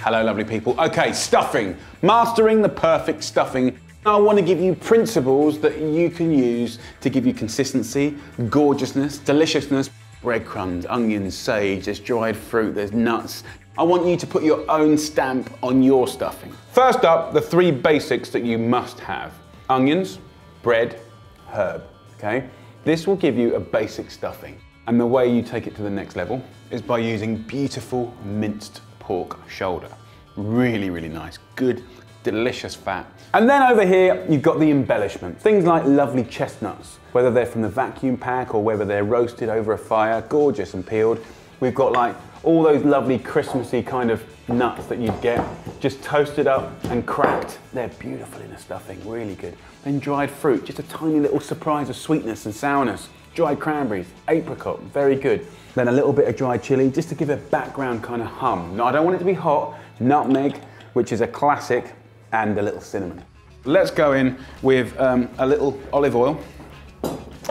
Hello, lovely people. Okay, stuffing. Mastering the perfect stuffing. I want to give you principles that you can use to give you consistency, gorgeousness, deliciousness. Breadcrumbs, onions, sage, there's dried fruit, there's nuts. I want you to put your own stamp on your stuffing. First up, the 3 basics that you must have. Onions, bread, herb, okay? This will give you a basic stuffing. And the way you take it to the next level is by using beautiful minced pork shoulder. Really, really nice, good, delicious fat. And then over here, you've got the embellishments. Things like lovely chestnuts, whether they're from the vacuum pack or whether they're roasted over a fire, gorgeous and peeled. We've got like all those lovely Christmassy kind of nuts that you'd get, just toasted up and cracked. They're beautiful in a stuffing, really good. Then dried fruit, just a tiny little surprise of sweetness and sourness. Dried cranberries, apricot, very good. Then a little bit of dried chili, just to give a background kind of hum. Now, I don't want it to be hot. Nutmeg, which is a classic, and a little cinnamon. Let's go in with a little olive oil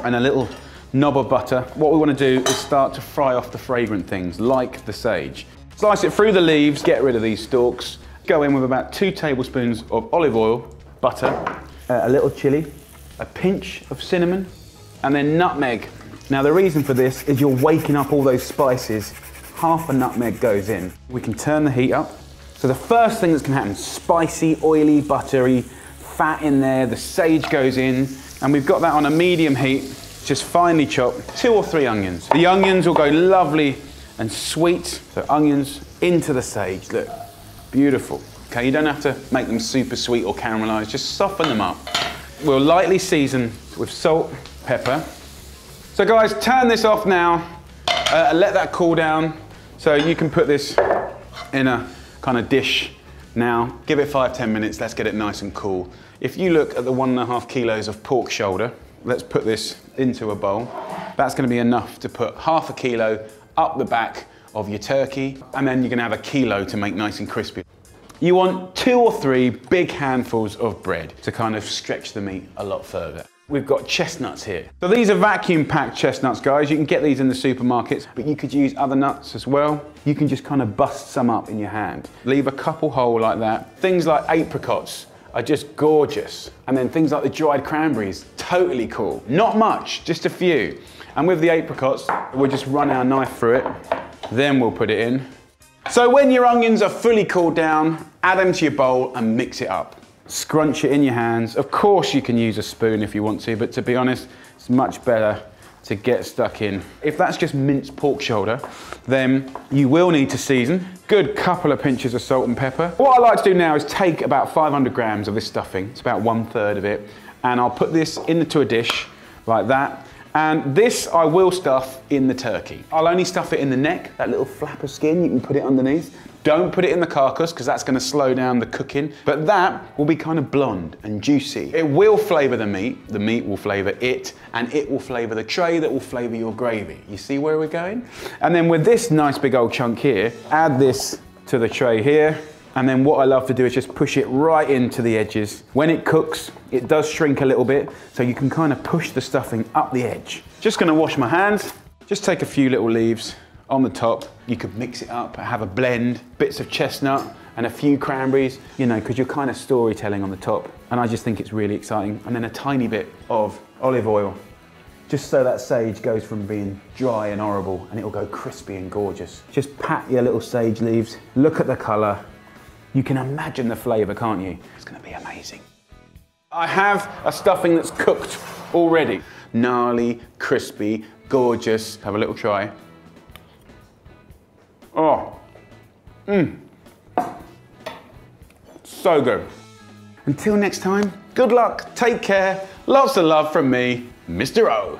and a little knob of butter. What we want to do is start to fry off the fragrant things, like the sage. Slice it through the leaves, get rid of these stalks. Go in with about 2 tablespoons of olive oil, butter, a little chili, a pinch of cinnamon, and then nutmeg. Now the reason for this is you're waking up all those spices. Half a nutmeg goes in. We can turn the heat up. So the first thing that's gonna happen, spicy, oily, buttery, fat in there, the sage goes in, and we've got that on a medium heat, just finely chopped, 2 or 3 onions. The onions will go lovely and sweet. So onions into the sage, look, beautiful. Okay, you don't have to make them super sweet or caramelized, just soften them up. We'll lightly season with salt, pepper. So guys, turn this off now, let that cool down. So you can put this in a kind of dish now. Give it 5-10 minutes, let's get it nice and cool. If you look at the 1.5 kilos of pork shoulder, let's put this into a bowl. That's gonna be enough to put 1/2 kilo up the back of your turkey, and then you're gonna have 1 kilo to make nice and crispy. You want 2 or 3 big handfuls of bread to kind of stretch the meat a lot further. We've got chestnuts here. So these are vacuum packed chestnuts, guys. You can get these in the supermarkets, but you could use other nuts as well. You can just kind of bust some up in your hand. Leave a couple whole like that. Things like apricots are just gorgeous. And then things like the dried cranberries, totally cool. Not much, just a few. And with the apricots, we'll just run our knife through it, then we'll put it in. So when your onions are fully cooled down, add them to your bowl and mix it up. Scrunch it in your hands. Of course you can use a spoon if you want to, but to be honest, it's much better to get stuck in. If that's just minced pork shoulder, then you will need to season. Good couple of pinches of salt and pepper. What I like to do now is take about 500 grams of this stuffing, it's about 1/3 of it, and I'll put this into a dish like that. And this I will stuff in the turkey. I'll only stuff it in the neck, that little flap of skin, you can put it underneath. Don't put it in the carcass because that's going to slow down the cooking, but that will be kind of blonde and juicy. It will flavour the meat will flavour it, and it will flavour the tray that will flavour your gravy. You see where we're going? And then with this nice big old chunk here, add this to the tray here. And then what I love to do is just push it right into the edges. When it cooks, it does shrink a little bit, so you can kind of push the stuffing up the edge. Just gonna wash my hands. Just take a few little leaves on the top. You could mix it up, have a blend, bits of chestnut and a few cranberries, you know, because you're kind of storytelling on the top. And I just think it's really exciting. And then a tiny bit of olive oil, just so that sage goes from being dry and horrible and it'll go crispy and gorgeous. Just pat your little sage leaves, look at the color. You can imagine the flavor, can't you? It's gonna be amazing. I have a stuffing that's cooked already. Gnarly, crispy, gorgeous. Have a little try. Oh, so good. Until next time, good luck, take care, lots of love from me, Mr. O.